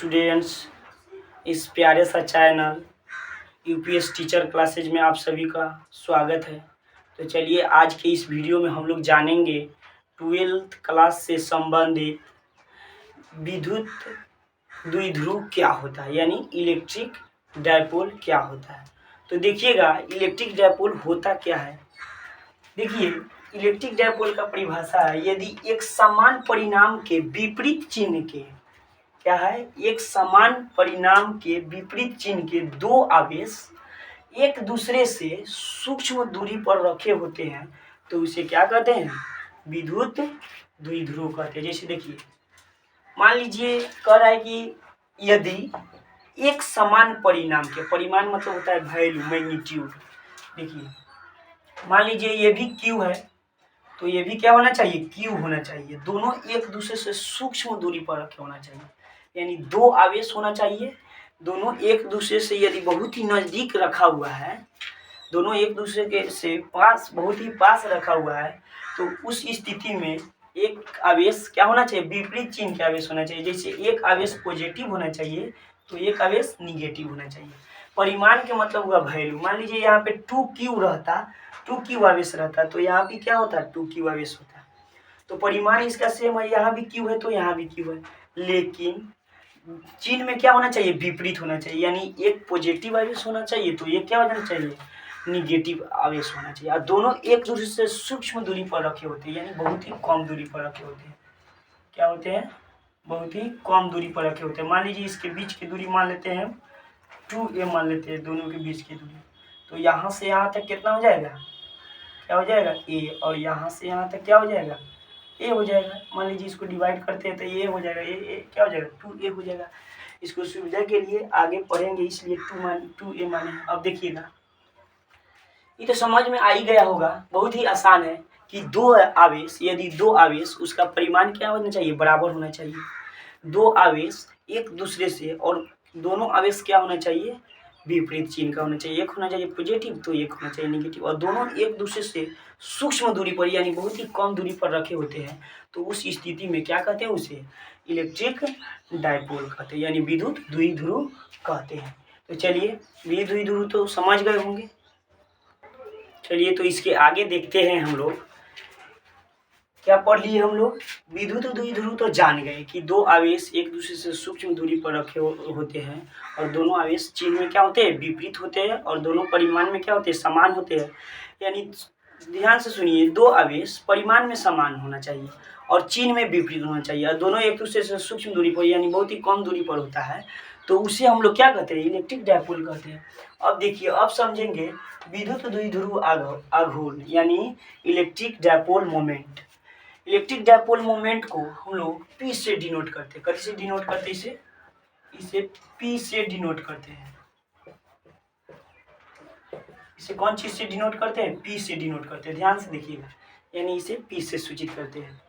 Students, इस प्यारे सा चैनल यूपीएस टीचर क्लासेज में आप सभी का स्वागत है। तो चलिए आज के इस वीडियो में हम लोग जानेंगे 12th क्लास से संबंधित विद्युत द्विध्रुव क्या होता है, यानी इलेक्ट्रिक डायपोल क्या होता है। तो देखिएगा इलेक्ट्रिक डायपोल होता क्या है। देखिए इलेक्ट्रिक डायपोल का परिभाषा है, यदि एक समान परिणाम के विपरीत चिन्ह के क्या है, एक समान परिणाम के विपरीत चिन्ह के दो आवेश एक दूसरे से सूक्ष्म दूरी पर रखे होते हैं तो उसे क्या कहते हैं, विद्युत द्विध्रुव कहते हैं। जैसे देखिए मान लीजिए कह रहा है कि यदि एक समान परिणाम के, परिमाण मतलब होता है वैल्यू, मैग्नीट्यूड। देखिए मान लीजिए ये भी Q है तो ये भी क्या होना चाहिए, Q होना चाहिए। दोनों एक दूसरे से सूक्ष्म दूरी पर रखे होना चाहिए, यानी दो आवेश होना चाहिए। दोनों एक दूसरे से यदि बहुत ही नज़दीक रखा हुआ है, दोनों एक दूसरे के से पास, बहुत ही पास रखा हुआ है, तो उस स्थिति में एक आवेश क्या होना चाहिए, विपरीत चिन्ह के आवेश होना चाहिए। जैसे एक आवेश पॉजिटिव होना चाहिए तो एक आवेश निगेटिव होना चाहिए। परिमाण के मतलब हुआ वैल्यू। मान लीजिए यहाँ पे 2Q रहता, 2Q आवेश रहता तो यहाँ भी क्या होता, 2Q आवेश होता। तो परिमाण इसका सेम है, यहाँ भी Q है तो यहाँ भी Q है, लेकिन चिन्ह में क्या होना चाहिए, विपरीत होना चाहिए। यानी एक पॉजिटिव आवेश होना चाहिए तो ये क्या होना चाहिए, निगेटिव आवेश होना चाहिए। और दोनों एक दूसरे से सूक्ष्म दूरी पर रखे होते हैं, यानी बहुत ही कम दूरी पर रखे होते हैं। क्या होते हैं, बहुत ही कम दूरी पर रखे होते हैं। मान लीजिए इसके बीच की दूरी मान लेते हैं 2a मान लेते हैं, दोनों के बीच की दूरी। तो यहाँ से यहाँ तक कितना हो जाएगा, क्या हो जाएगा, a, और यहाँ से यहाँ तक क्या हो जाएगा, a हो जाएगा। मान लीजिए इसको डिवाइड करते हैं तो ये हो जाएगा, ये क्या हो जाएगा, 2a हो जाएगा। इसको सुविधा के लिए आगे पढ़ेंगे इसलिए 2a माने। अब देखिएगा ये तो समझ में आ ही गया होगा, बहुत ही आसान है कि दो आवेश, यदि दो आवेश, उसका परिमाण क्या होना चाहिए, बराबर होना चाहिए। दो आवेश एक दूसरे से, और दोनों आवेश क्या होना चाहिए, विपरीत चिन्ह का होना चाहिए। एक होना चाहिए पॉजिटिव तो एक होना चाहिए निगेटिव, और दोनों एक दूसरे से सूक्ष्म दूरी पर यानी बहुत ही कम दूरी पर रखे होते हैं तो उस स्थिति में क्या कहते हैं, उसे इलेक्ट्रिक डायपोल कहते हैं, यानी विद्युत द्विध्रुव कहते हैं। तो चलिए विद्युत द्विध्रुव तो समझ गए होंगे। चलिए तो इसके आगे देखते हैं हम लोग क्या पढ़ लिए हम लोग। विद्युत द्विध्रुव तो जान गए कि दो आवेश एक दूसरे से सूक्ष्म दूरी पर रखे होते हैं और दोनों आवेश चिन्ह में क्या होते हैं, विपरीत होते हैं, और दोनों परिमाण में क्या होते हैं, समान होते हैं। यानी ध्यान से सुनिए, दो आवेश परिमाण में समान होना चाहिए और चिन्ह में विपरीत होना चाहिए, और दोनों एक दूसरे से सूक्ष्म दूरी पर यानी बहुत ही कम दूरी पर होता है तो उसे हम लोग क्या कहते हैं, इलेक्ट्रिक डायपोल कहते हैं। अब देखिए, अब समझेंगे विद्युत द्विध्रुव आघूर्ण यानी electric dipole moment. Electric dipole moment को हम लोग P से डिनोट करते हैं। कैसे डिनोट करते हैं, इसे P से डिनोट करते हैं। इसे कौन चीज से डिनोट करते हैं, P से डिनोट करते हैं। ध्यान से देखिएगा, यानी इसे P से सूचित करते हैं।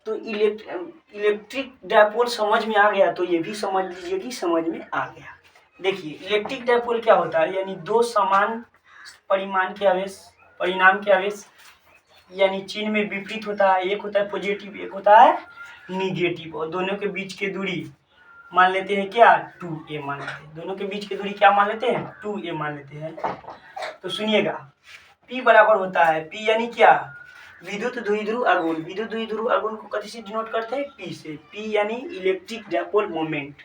तो इलेक्ट्रिक डायपोल समझ में आ गया तो ये भी समझ लीजिए कि समझ में आ गया। देखिए इलेक्ट्रिक डायपोल क्या होता है, यानी दो समान परिमाण के आवेश, परिणाम के आवेश, यानी चिन्ह में विपरीत होता है। एक होता है पॉजिटिव, एक होता है निगेटिव, और दोनों के बीच की दूरी मान लेते हैं क्या, 2a मान लेते हैं। दोनों के बीच की दूरी क्या मान लेते हैं, 2a मान लेते हैं। तो सुनिएगा P बराबर होता है, P यानी क्या, विद्युत द्विध्रुव आघूर्ण। विद्युत द्विध्रुव आघूर्ण को कैसे डिनोट करते हैं, P से। P यानी इलेक्ट्रिक डायपोल मोमेंट।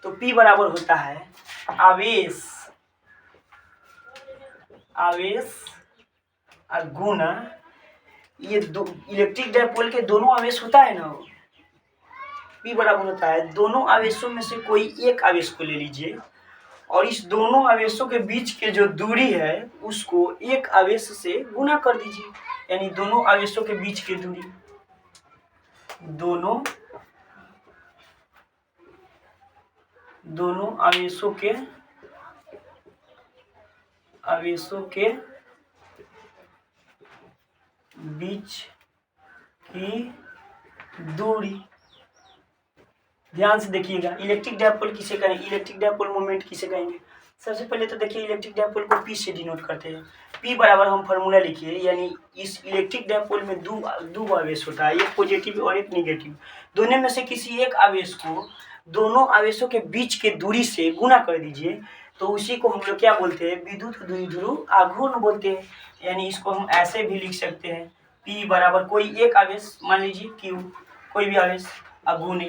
तो P बराबर होता है आवेश, आवेश गुना ये दो इलेक्ट्रिक डायपोल के दोनों आवेश होता है ना, P बराबर होता है, दोनों आवेशों में से कोई एक आवेश को ले लीजिए और इस दोनों आवेशों के बीच के जो दूरी है उसको एक आवेश से गुना कर दीजिए, यानी दोनों आवेशों के बीच की दूरी, दोनों आवेशों के बीच की दूरी। ध्यान से देखिएगा, इलेक्ट्रिक डायपोल किसे कहेंगे, इलेक्ट्रिक डायपोल मोमेंट किसे कहेंगे। सबसे पहले तो देखिए इलेक्ट्रिक डायपोल को P से डिनोट करते हैं। P बराबर हम फार्मूला लिखिए, यानी इस इलेक्ट्रिक डायपोल में दो आवेश होता है, एक पॉजिटिव और एक निगेटिव। दोनों में से किसी एक आवेश को दोनों आवेशों के बीच के दूरी से गुना कर दीजिए, तो उसी को हम लोग क्या बोलते हैं, विद्युत द्विध्रुव आघूर्ण बोलते हैं। यानी इसको हम ऐसे भी लिख सकते हैं, P बराबर कोई एक आवेश, मान लीजिए Q, कोई भी आवेश आघूर्ण,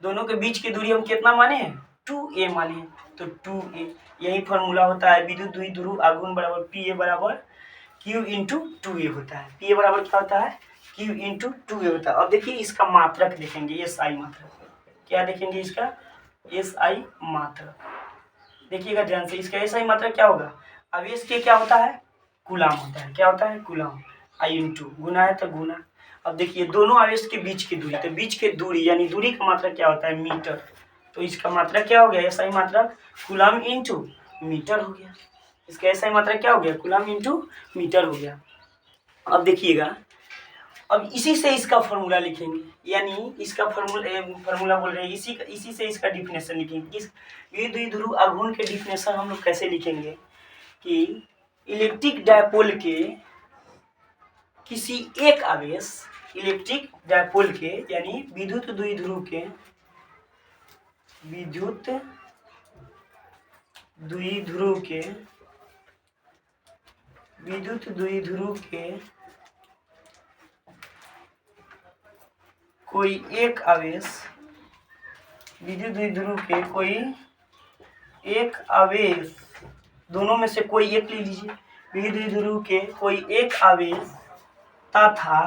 दोनों के बीच की दूरी हम कितना माने हैं, 2a माने हैं, तो 2a, यही फॉर्मूला होता है विद्युत द्विध्रुव आघूर्ण बराबर Pa बराबर Q इंटू 2a होता है। Pa बराबर क्या होता है, Q इंटू 2a होता है। अब देखिए इसका मात्रक देखेंगे, SI मात्रक, क्या देखेंगे इसका, SI मात्रक, देखिएगा ध्यान से, इसका SI मात्रक क्या होगा, आवेश के क्या होता है, कूलाम होता है, क्या होता है, कूलाम, I इंटू गुना है तो गुना। अब देखिए दोनों आवेश के बीच की दूरी, तो बीच की दूरी यानी दूरी का मात्रक क्या होता है, मीटर, तो इसका मात्रक क्या हो गया, SI मात्रक कूलाम इंटू मीटर हो गया। इसका SI मात्रक क्या हो गया, कूलाम इंटू मीटर हो गया। अब देखिएगा, अब इसी से इसका फॉर्मूला लिखेंगे, यानी इसका फॉर्मूला बोल रहे हैं, इसी से इसका डिफिनेशन लिखेंगे। इस द्विध्रुव आघूर्ण के डिफिनेशन हम लोग कैसे लिखेंगे कि इलेक्ट्रिक डायपोल के किसी एक आवेश, इलेक्ट्रिक डायपोल के यानी विद्युत द्विध्रुव के, विद्युत द्विध्रुव के, विद्युत द्विध्रुव के कोई एक आवेश, विद्युत द्विध्रुव के कोई एक आवेश, दोनों में से कोई एक ले लीजिए, विद्युत द्विध्रुव के कोई एक आवेश तथा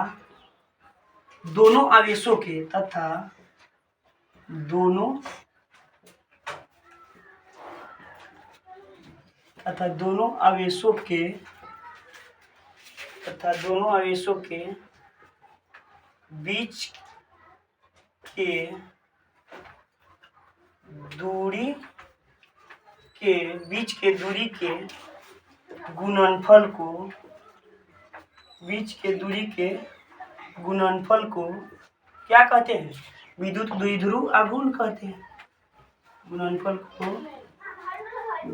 दोनों आवेशों के, तथा दोनों आवेशों के, तथा दोनों आवेशों के बीच के दूरी के, बीच के दूरी के गुणनफल को, बीच के दूरी के गुणनफल को क्या कहते हैं, विद्युत द्विध्रुव आघूर्ण कहते हैं। गुणनफल को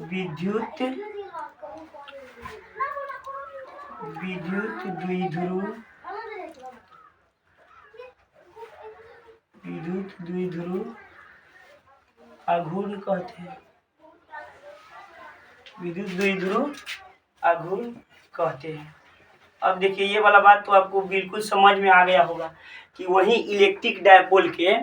विद्युत द्विध्रुव आघूर्ण कहते हैं, विद्युत द्विध्रुव आघूर्ण कहते हैं। अब देखिए ये वाला बात तो आपको बिल्कुल समझ में आ गया होगा कि वही इलेक्ट्रिक डायपोल के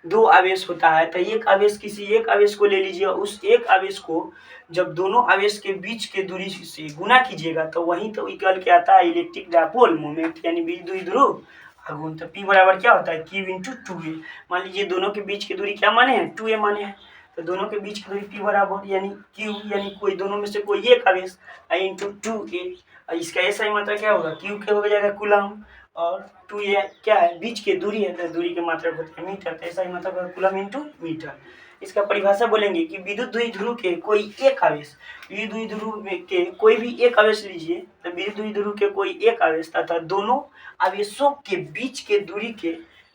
दो आवेश होता है, तो एक आवेश, किसी एक आवेश को ले लीजिए, उस एक आवेश को जब दोनों आवेश के बीच के दूरी से गुना कीजिएगा तो वही तो इक्वल क्या आता है, इलेक्ट्रिक डायपोल मोमेंट यानी विद्युत द्विध्रुव आघूर्ण। तो P बराबर क्या होता है, Q इंटू 2a, मान लीजिए दोनों के बीच की दूरी क्या माने हैं, 2a माने हैं, तो दोनों के बीच की दूरी P बराबर यानी Q यानी कोई दोनों में से कोई एक आवेश I इंटू 2a, इसका SI मात्रा क्या होगा, Q के हो जाएगा कूलाम, और 2a क्या है, बीच की दूरी है, तो दूरी के मात्रक होते हैं मीटर, तो SI मात्रा कूलाम इंटू मीटर। इसका परिभाषा बोलेंगे कि विद्युत द्विध्रुव के कोई एक आवेश, विद्युत द्विध्रुव के कोई भी एक आवेश लीजिए, तो विद्युत द्विध्रुव के कोई एक आवेश तथा दोनों आवेशों के बीच के दूरी के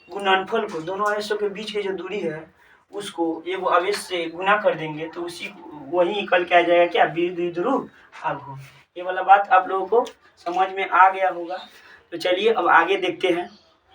गुणनफल को, दोनों आवेशों के बीच की जो दूरी है उसको एक आवेश से गुना कर देंगे तो उसी वही इक्वल क्या आ जाएगा, क्या, विद्युत द्विध्रुव आघूर्ण। ये वाला बात आप लोगों को समझ में आ गया होगा। तो चलिए अब आगे देखते हैं।